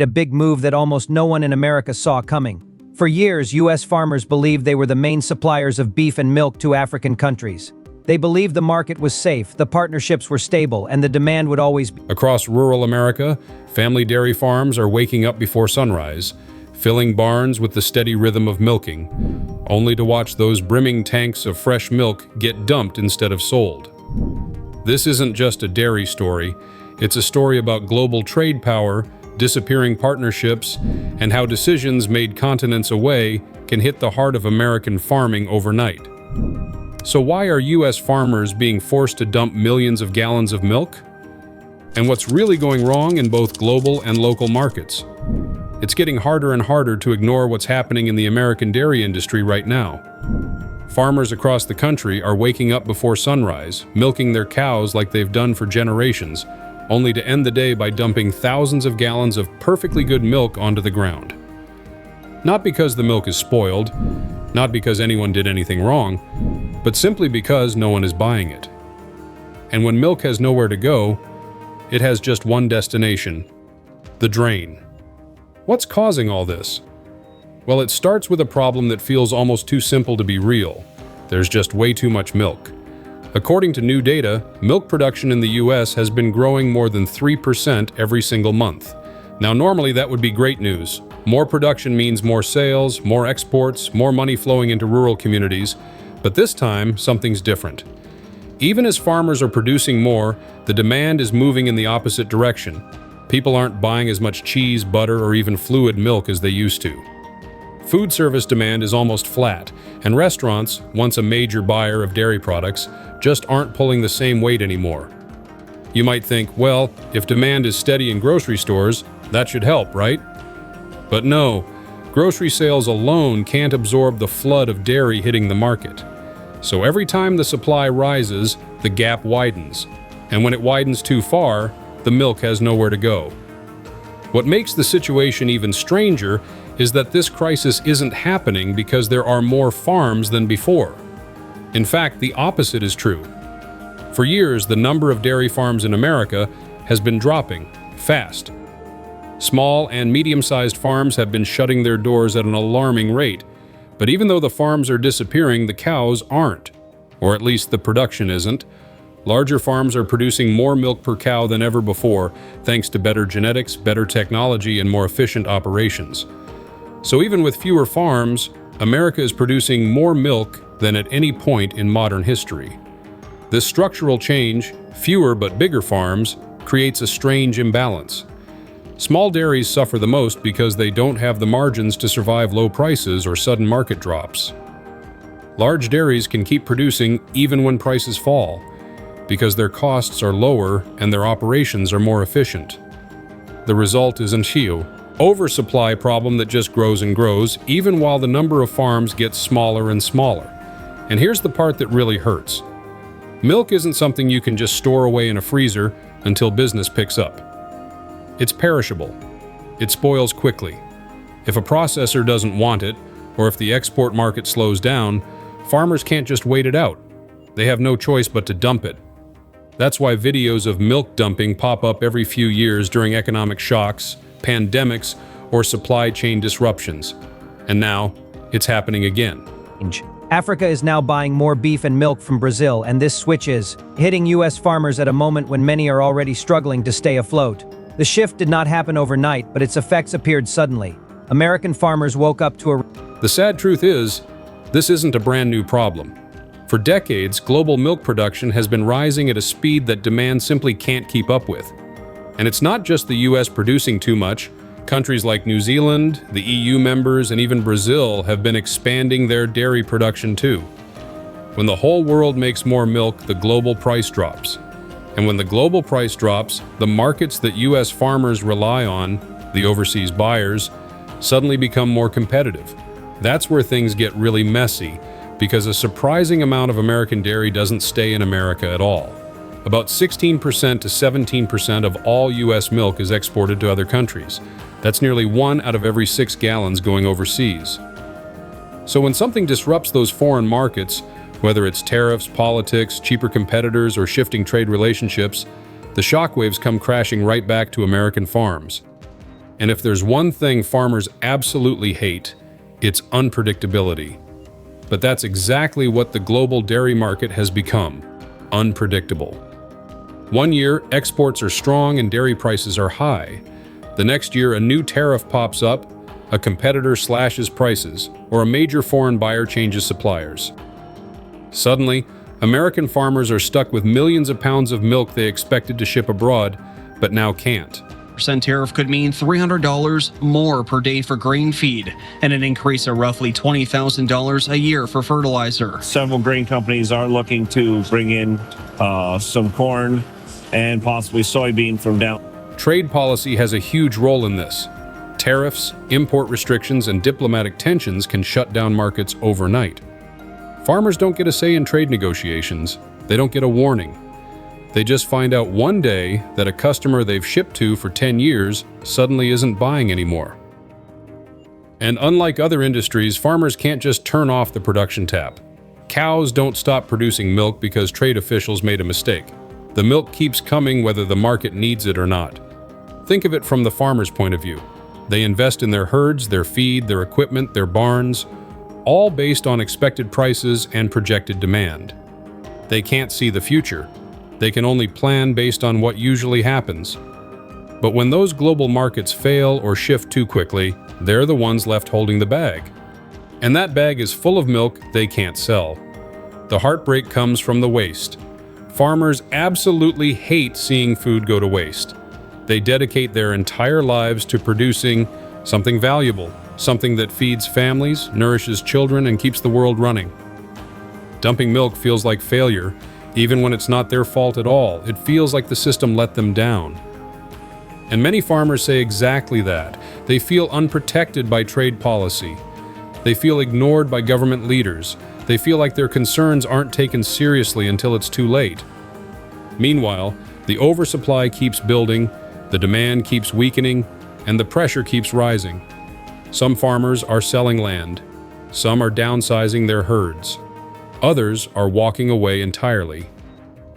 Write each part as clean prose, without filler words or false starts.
A big move that almost no one in America saw coming. For years, U.S. farmers believed they were the main suppliers of beef and milk to African countries. They believed the market was safe, the partnerships were stable, and the demand would always be. Across rural America, family dairy farms are waking up before sunrise, filling barns with the steady rhythm of milking, only to watch those brimming tanks of fresh milk get dumped instead of sold. This isn't just a dairy story, it's a story about global trade power, disappearing partnerships, and how decisions made continents away can hit the heart of American farming overnight. So why are U.S. farmers being forced to dump millions of gallons of milk? And what's really going wrong in both global and local markets? It's getting harder and harder to ignore what's happening in the American dairy industry right now. Farmers across the country are waking up before sunrise, milking their cows like they've done for generations, only to end the day by dumping thousands of gallons of perfectly good milk onto the ground. Not because the milk is spoiled, not because anyone did anything wrong, but simply because no one is buying it. And when milk has nowhere to go, it has just one destination: the drain. What's causing all this? Well, it starts with a problem that feels almost too simple to be real. There's just way too much milk. According to new data, milk production in the U.S. has been growing more than 3% every single month. Now, normally that would be great news. More production means more sales, more exports, more money flowing into rural communities. But this time, something's different. Even as farmers are producing more, the demand is moving in the opposite direction. People aren't buying as much cheese, butter, or even fluid milk as they used to. Food service demand is almost flat, and restaurants, once a major buyer of dairy products, just aren't pulling the same weight anymore. You might think, well, if demand is steady in grocery stores, that should help, right? But no, grocery sales alone can't absorb the flood of dairy hitting the market. So every time the supply rises, the gap widens. And when it widens too far, the milk has nowhere to go. What makes the situation even stranger is that this crisis isn't happening because there are more farms than before. In fact, the opposite is true. For years, the number of dairy farms in America has been dropping fast. Small and medium-sized farms have been shutting their doors at an alarming rate. But even though the farms are disappearing, the cows aren't. Or at least the production isn't. Larger farms are producing more milk per cow than ever before, thanks to better genetics, better technology, and more efficient operations. So even with fewer farms, America is producing more milk than at any point in modern history. This structural change, fewer but bigger farms, creates a strange imbalance. Small dairies suffer the most because they don't have the margins to survive low prices or sudden market drops. Large dairies can keep producing even when prices fall, because their costs are lower and their operations are more efficient. The result is an oversupply problem that just grows and grows, even while the number of farms gets smaller and smaller. And here's the part that really hurts. Milk isn't something you can just store away in a freezer until business picks up. It's perishable. It spoils quickly. If a processor doesn't want it, or if the export market slows down, farmers can't just wait it out. They have no choice but to dump it. That's why videos of milk dumping pop up every few years during economic shocks, pandemics, or supply chain disruptions. And now, it's happening again. Africa is now buying more beef and milk from Brazil, and this switch is hitting U.S. farmers at a moment when many are already struggling to stay afloat. The shift did not happen overnight, but its effects appeared suddenly. American farmers woke up to a... The sad truth is, this isn't a brand new problem. For decades, global milk production has been rising at a speed that demand simply can't keep up with. And it's not just the US producing too much. Countries like New Zealand, the EU members, and even Brazil have been expanding their dairy production too. When the whole world makes more milk, the global price drops. And when the global price drops, the markets that US farmers rely on, the overseas buyers, suddenly become more competitive. That's where things get really messy, because a surprising amount of American dairy doesn't stay in America at all. About 16% to 17% of all U.S. milk is exported to other countries. That's nearly 1 out of every 6 gallons going overseas. So when something disrupts those foreign markets, whether it's tariffs, politics, cheaper competitors, or shifting trade relationships, the shockwaves come crashing right back to American farms. And if there's one thing farmers absolutely hate, it's unpredictability. But that's exactly what the global dairy market has become: unpredictable. One year, exports are strong and dairy prices are high. The next year, a new tariff pops up, a competitor slashes prices, or a major foreign buyer changes suppliers. Suddenly, American farmers are stuck with millions of pounds of milk they expected to ship abroad, but now can't. Percent tariff could mean $300 more per day for grain feed and an increase of roughly $20,000 a year for fertilizer. Several grain companies are looking to bring in some corn and possibly soybean from down. Trade policy has a huge role in this. Tariffs, import restrictions, and diplomatic tensions can shut down markets overnight. Farmers don't get a say in trade negotiations. They don't get a warning. They just find out one day that a customer they've shipped to for 10 years suddenly isn't buying anymore. And unlike other industries, farmers can't just turn off the production tap. Cows don't stop producing milk because trade officials made a mistake. The milk keeps coming whether the market needs it or not. Think of it from the farmer's point of view. They invest in their herds, their feed, their equipment, their barns, all based on expected prices and projected demand. They can't see the future. They can only plan based on what usually happens. But when those global markets fail or shift too quickly, they're the ones left holding the bag. And that bag is full of milk they can't sell. The heartbreak comes from the waste. Farmers absolutely hate seeing food go to waste. They dedicate their entire lives to producing something valuable, something that feeds families, nourishes children, and keeps the world running. Dumping milk feels like failure. Even when it's not their fault at all, it feels like the system let them down. And many farmers say exactly that. They feel unprotected by trade policy. They feel ignored by government leaders. They feel like their concerns aren't taken seriously until it's too late. Meanwhile, the oversupply keeps building, the demand keeps weakening, and the pressure keeps rising. Some farmers are selling land. Some are downsizing their herds. Others are walking away entirely.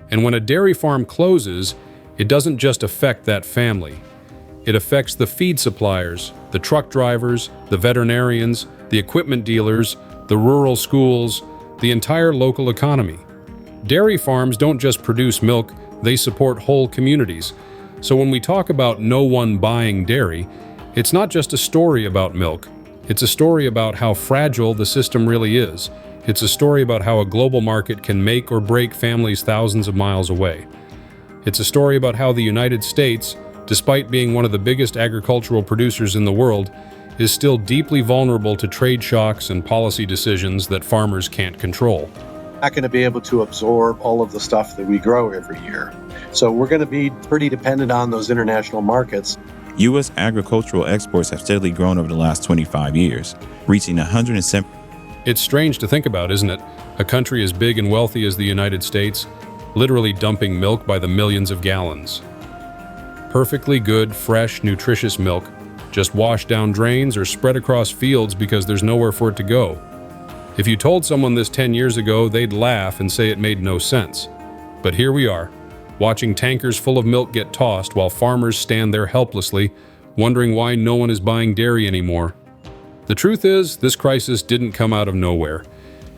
And when a dairy farm closes, it doesn't just affect that family. It affects the feed suppliers, the truck drivers, the veterinarians, the equipment dealers, the rural schools, the entire local economy. Dairy farms don't just produce milk, they support whole communities. So when we talk about no one buying dairy, it's not just a story about milk. It's a story about how fragile the system really is. It's a story about how a global market can make or break families thousands of miles away. It's a story about how the United States, despite being one of the biggest agricultural producers in the world, is still deeply vulnerable to trade shocks and policy decisions that farmers can't control. Not going to be able to absorb all of the stuff that we grow every year. So we're going to be pretty dependent on those international markets. U.S. agricultural exports have steadily grown over the last 25 years, reaching 107. It's strange to think about, isn't it? A country as big and wealthy as the United States, literally dumping milk by the millions of gallons. Perfectly good, fresh, nutritious milk, just washed down drains or spread across fields because there's nowhere for it to go. If you told someone this 10 years ago, they'd laugh and say it made no sense. But here we are, watching tankers full of milk get tossed while farmers stand there helplessly, wondering why no one is buying dairy anymore. The truth is, this crisis didn't come out of nowhere.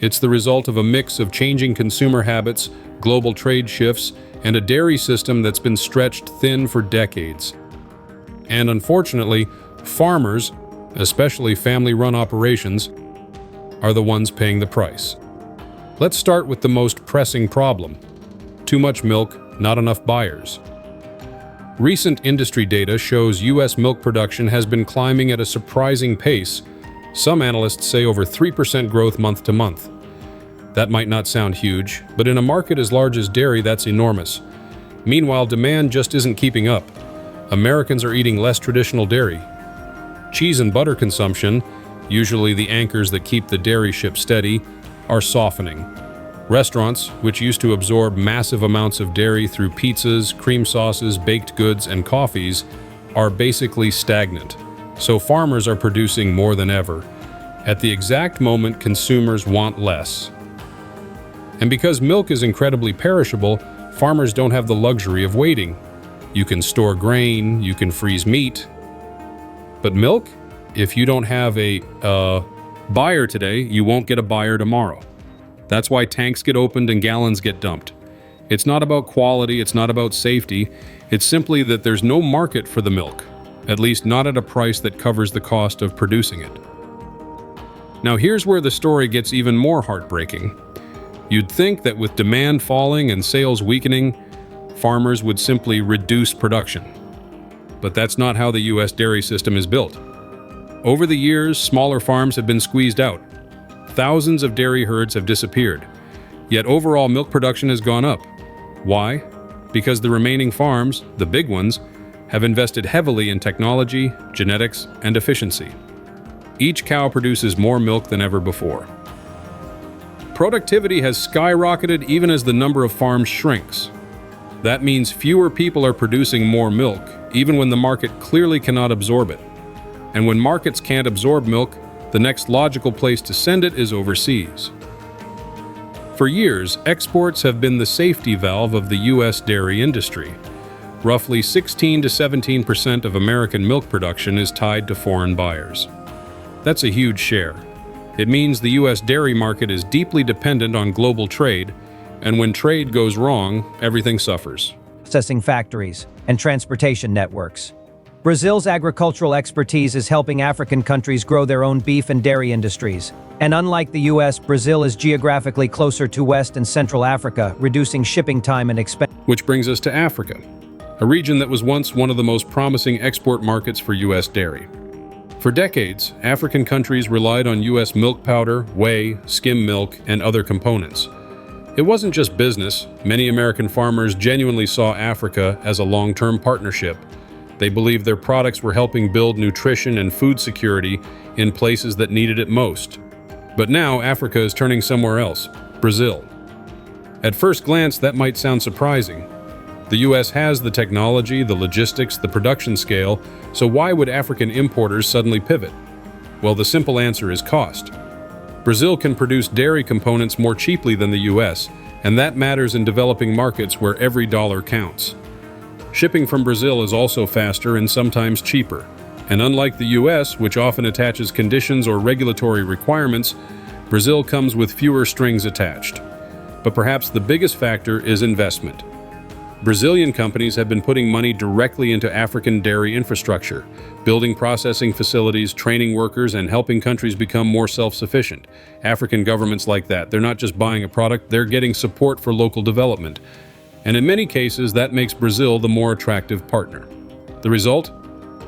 It's the result of a mix of changing consumer habits, global trade shifts, and a dairy system that's been stretched thin for decades. And unfortunately, farmers, especially family-run operations, are the ones paying the price. Let's start with the most pressing problem: too much milk, not enough buyers. Recent industry data shows U.S. milk production has been climbing at a surprising pace. Some analysts say over 3% growth month to month. That might not sound huge, but in a market as large as dairy, that's enormous. Meanwhile, demand just isn't keeping up. Americans are eating less traditional dairy. Cheese and butter consumption, usually the anchors that keep the dairy ship steady, are softening. Restaurants, which used to absorb massive amounts of dairy through pizzas, cream sauces, baked goods, and coffees, are basically stagnant. So farmers are producing more than ever. At the exact moment consumers want less. And because milk is incredibly perishable, farmers don't have the luxury of waiting. You can store grain, you can freeze meat, But milk? If you don't have a buyer today, you won't get a buyer tomorrow. That's why tanks get opened and gallons get dumped. It's not about quality, it's not about safety, it's simply that there's no market for the milk, at least not at a price that covers the cost of producing it. Now here's where the story gets even more heartbreaking. You'd think that with demand falling and sales weakening, farmers would simply reduce production. But that's not how the U.S. dairy system is built. Over the years, smaller farms have been squeezed out. Thousands of dairy herds have disappeared. Yet overall milk production has gone up. Why? Because the remaining farms, the big ones, have invested heavily in technology, genetics, and efficiency. Each cow produces more milk than ever before. Productivity has skyrocketed even as the number of farms shrinks. That means fewer people are producing more milk, even when the market clearly cannot absorb it. And when markets can't absorb milk, the next logical place to send it is overseas. For years, exports have been the safety valve of the U.S. dairy industry. Roughly 16 to 17% of American milk production is tied to foreign buyers. That's a huge share. It means the U.S. dairy market is deeply dependent on global trade, and when trade goes wrong, everything suffers. Processing factories and transportation networks. Brazil's agricultural expertise is helping African countries grow their own beef and dairy industries. And unlike the US, Brazil is geographically closer to West and Central Africa, reducing shipping time and expense. Which brings us to Africa, a region that was once one of the most promising export markets for U.S. dairy. For decades, African countries relied on U.S. milk powder, whey, skim milk, and other components. It wasn't just business. Many American farmers genuinely saw Africa as a long-term partnership. They believed their products were helping build nutrition and food security in places that needed it most. But now Africa is turning somewhere else, Brazil. At first glance, that might sound surprising. The U.S. has the technology, the logistics, the production scale, so why would African importers suddenly pivot? Well, the simple answer is cost. Brazil can produce dairy components more cheaply than the U.S., and that matters in developing markets where every dollar counts. Shipping from Brazil is also faster and sometimes cheaper. And unlike the U.S., which often attaches conditions or regulatory requirements, Brazil comes with fewer strings attached. But perhaps the biggest factor is investment. Brazilian companies have been putting money directly into African dairy infrastructure, building processing facilities, training workers, and helping countries become more self-sufficient. African governments like that, they're not just buying a product, they're getting support for local development. And in many cases, that makes Brazil the more attractive partner. The result?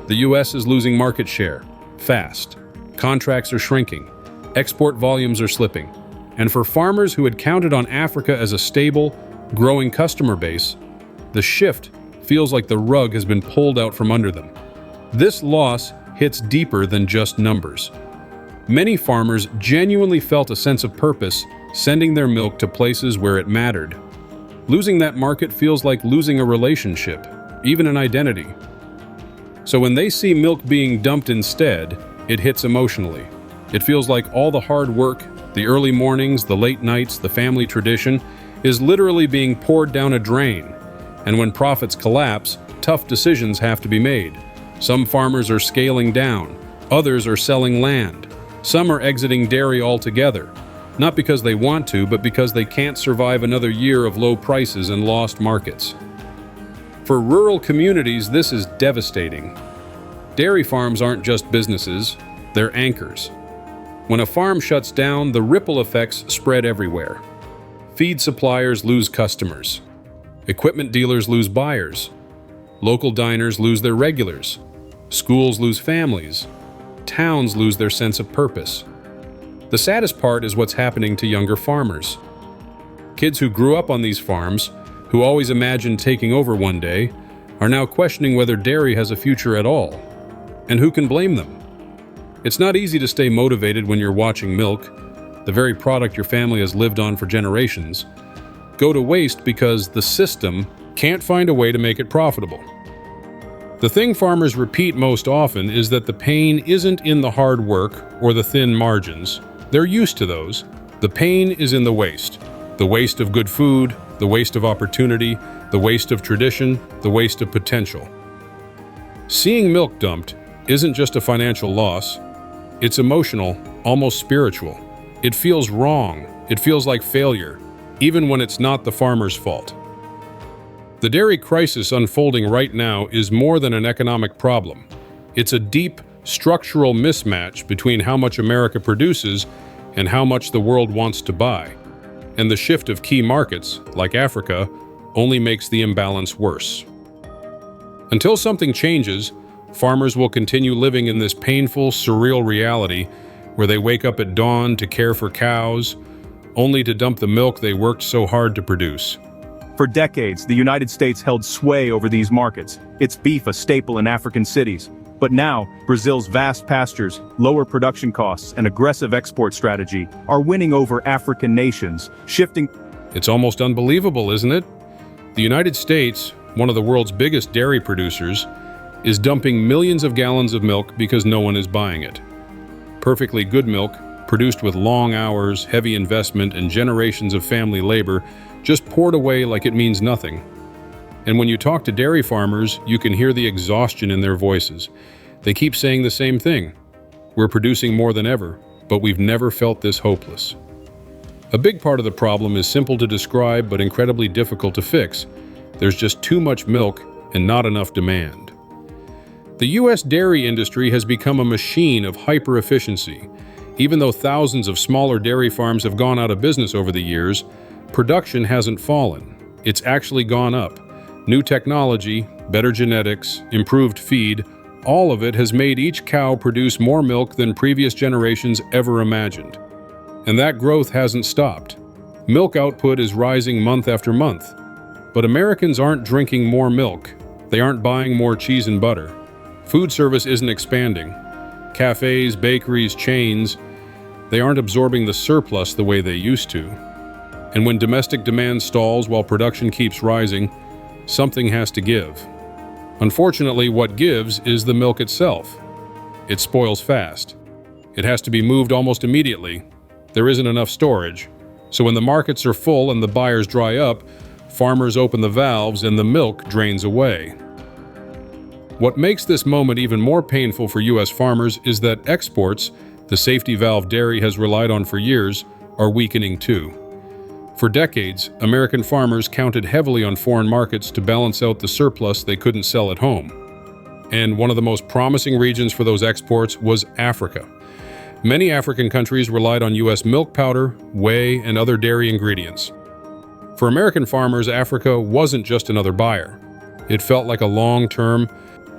The U.S. is losing market share, fast. Contracts are shrinking. Export volumes are slipping. And for farmers who had counted on Africa as a stable, growing customer base, the shift feels like the rug has been pulled out from under them. This loss hits deeper than just numbers. Many farmers genuinely felt a sense of purpose, sending their milk to places where it mattered. Losing that market feels like losing a relationship, even an identity. So when they see milk being dumped instead, it hits emotionally. It feels like all the hard work, the early mornings, the late nights, the family tradition, is literally being poured down a drain. And when profits collapse, tough decisions have to be made. Some farmers are scaling down, others are selling land. Some are exiting dairy altogether, not because they want to, but because they can't survive another year of low prices and lost markets. For rural communities, this is devastating. Dairy farms aren't just businesses, they're anchors. When a farm shuts down, the ripple effects spread everywhere. Feed suppliers lose customers. Equipment dealers lose buyers. Local diners lose their regulars. Schools lose families. Towns lose their sense of purpose. The saddest part is what's happening to younger farmers. Kids who grew up on these farms, who always imagined taking over one day, are now questioning whether dairy has a future at all. And who can blame them? It's not easy to stay motivated when you're watching milk, the very product your family has lived on for generations, go to waste because the system can't find a way to make it profitable. The thing farmers repeat most often is that the pain isn't in the hard work or the thin margins. They're used to those. The pain is in the waste. The waste of good food, the waste of opportunity, the waste of tradition, the waste of potential. Seeing milk dumped isn't just a financial loss. It's emotional, almost spiritual. It feels wrong. It feels like failure, even when it's not the farmer's fault. The dairy crisis unfolding right now is more than an economic problem. It's a deep, structural mismatch between how much America produces and how much the world wants to buy. And the shift of key markets, like Africa, only makes the imbalance worse. Until something changes, farmers will continue living in this painful, surreal reality where they wake up at dawn to care for cows, only to dump the milk they worked so hard to produce. For decades, the United States held sway over these markets, its beef a staple in African cities. But now, Brazil's vast pastures, lower production costs, and aggressive export strategy are winning over African nations, shifting. It's almost unbelievable, isn't it? The United States, one of the world's biggest dairy producers, is dumping millions of gallons of milk because no one is buying it. Perfectly good milk, produced with long hours, heavy investment, and generations of family labor, just poured away like it means nothing. And when you talk to dairy farmers, you can hear the exhaustion in their voices. They keep saying the same thing. We're producing more than ever, but we've never felt this hopeless. A big part of the problem is simple to describe but incredibly difficult to fix. There's just too much milk and not enough demand. The U.S. dairy industry has become a machine of hyper-efficiency. Even though thousands of smaller dairy farms have gone out of business over the years, production hasn't fallen. It's actually gone up. New technology, better genetics, improved feed, all of it has made each cow produce more milk than previous generations ever imagined. And that growth hasn't stopped. Milk output is rising month after month. But Americans aren't drinking more milk. They aren't buying more cheese and butter. Food service isn't expanding. Cafes, bakeries, chains, they aren't absorbing the surplus the way they used to. And when domestic demand stalls while production keeps rising, something has to give. Unfortunately, what gives is the milk itself. It spoils fast. It has to be moved almost immediately. There isn't enough storage. So when the markets are full and the buyers dry up, farmers open the valves and the milk drains away. What makes this moment even more painful for U.S. farmers is that exports, the safety valve dairy has relied on for years, are weakening too. For decades, American farmers counted heavily on foreign markets to balance out the surplus they couldn't sell at home. And one of the most promising regions for those exports was Africa. Many African countries relied on U.S. milk powder, whey, and other dairy ingredients. For American farmers, Africa wasn't just another buyer. It felt like a long-term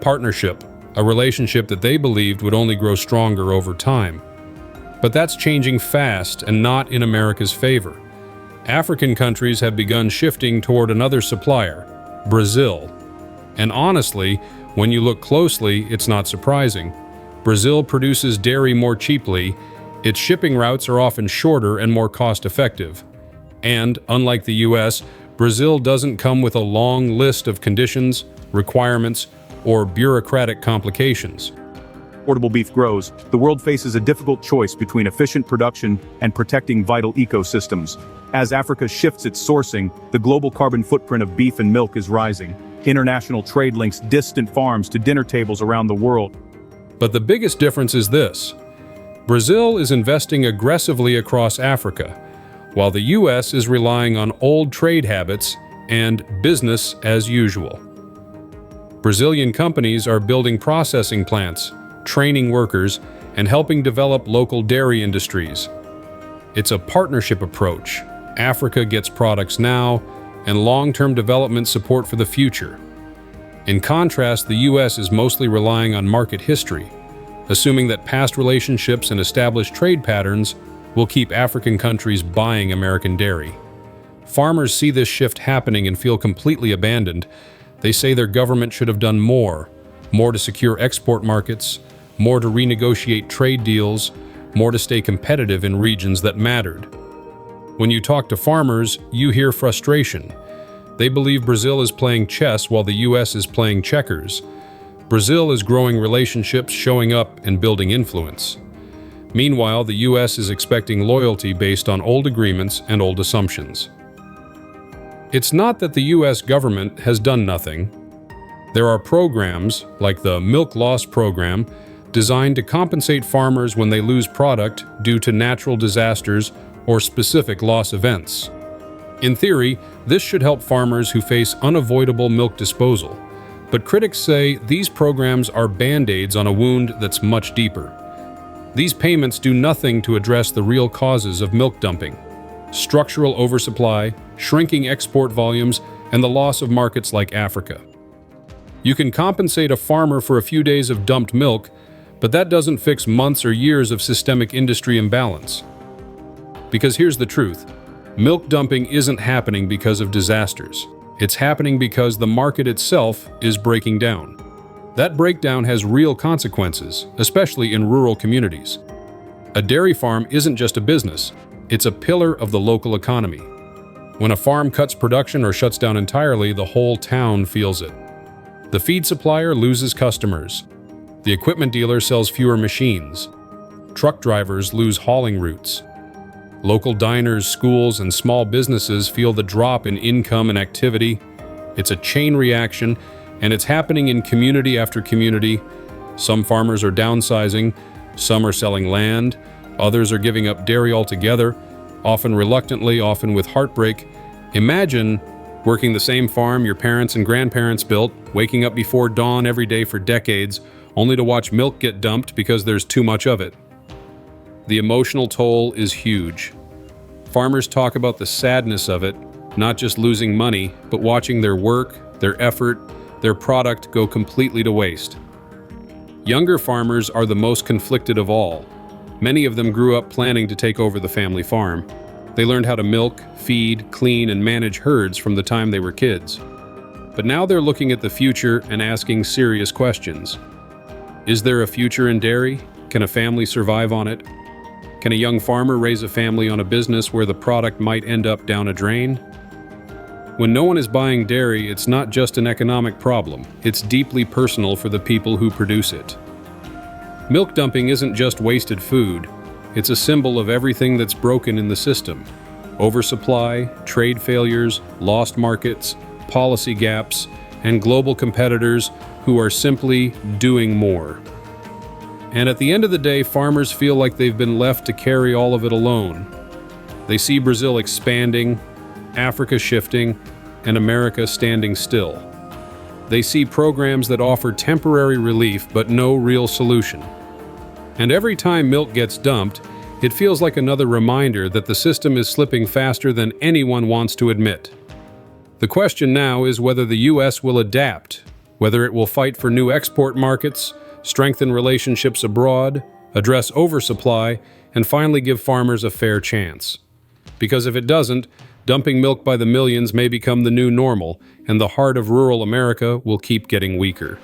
partnership, a relationship that they believed would only grow stronger over time. But that's changing fast and not in America's favor. African countries have begun shifting toward another supplier, Brazil. And honestly, when you look closely, it's not surprising. Brazil produces dairy more cheaply, its shipping routes are often shorter and more cost-effective. And, unlike the US, Brazil doesn't come with a long list of conditions, requirements, or bureaucratic complications. Portable beef grows, the world faces a difficult choice between efficient production and protecting vital ecosystems. As Africa shifts its sourcing, the global carbon footprint of beef and milk is rising. International trade links distant farms to dinner tables around the world. But the biggest difference is this. Brazil is investing aggressively across Africa, while the US is relying on old trade habits and business as usual. Brazilian companies are building processing plants, training workers, and helping develop local dairy industries. It's a partnership approach. Africa gets products now, and long-term development support for the future. In contrast, the U.S. is mostly relying on market history, assuming that past relationships and established trade patterns will keep African countries buying American dairy. Farmers see this shift happening and feel completely abandoned. They say their government should have done more to secure export markets, more to renegotiate trade deals, more to stay competitive in regions that mattered. When you talk to farmers, you hear frustration. They believe Brazil is playing chess while the U.S. is playing checkers. Brazil is growing relationships, showing up, and building influence. Meanwhile, the U.S. is expecting loyalty based on old agreements and old assumptions. It's not that the U.S. government has done nothing. There are programs, like the Milk Loss Program, designed to compensate farmers when they lose product due to natural disasters or specific loss events. In theory, this should help farmers who face unavoidable milk disposal, but critics say these programs are band-aids on a wound that's much deeper. These payments do nothing to address the real causes of milk dumping: structural oversupply, shrinking export volumes, and the loss of markets like Africa. You can compensate a farmer for a few days of dumped milk, but that doesn't fix months or years of systemic industry imbalance. Because here's the truth: milk dumping isn't happening because of disasters. It's happening because the market itself is breaking down. That breakdown has real consequences, especially in rural communities. A dairy farm isn't just a business, it's a pillar of the local economy. When a farm cuts production or shuts down entirely, the whole town feels it. The feed supplier loses customers. The equipment dealer sells fewer machines. Truck drivers lose hauling routes. Local diners, schools, and small businesses feel the drop in income and activity. It's a chain reaction, and it's happening in community after community. Some farmers are downsizing, some are selling land, others are giving up dairy altogether, often reluctantly, often with heartbreak. Imagine working the same farm your parents and grandparents built, waking up before dawn every day for decades, only to watch milk get dumped because there's too much of it. The emotional toll is huge. Farmers talk about the sadness of it, not just losing money, but watching their work, their effort, their product go completely to waste. Younger farmers are the most conflicted of all. Many of them grew up planning to take over the family farm. They learned how to milk, feed, clean, and manage herds from the time they were kids. But now they're looking at the future and asking serious questions. Is there a future in dairy? Can a family survive on it? Can a young farmer raise a family on a business where the product might end up down a drain? When no one is buying dairy, it's not just an economic problem, it's deeply personal for the people who produce it. Milk dumping isn't just wasted food, it's a symbol of everything that's broken in the system. Oversupply, trade failures, lost markets, policy gaps, and global competitors who are simply doing more. And at the end of the day, farmers feel like they've been left to carry all of it alone. They see Brazil expanding, Africa shifting, and America standing still. They see programs that offer temporary relief but no real solution. And every time milk gets dumped, it feels like another reminder that the system is slipping faster than anyone wants to admit. The question now is whether the U.S. will adapt, whether it will fight for new export markets, strengthen relationships abroad, address oversupply, and finally give farmers a fair chance. Because if it doesn't, dumping milk by the millions may become the new normal, and the heart of rural America will keep getting weaker.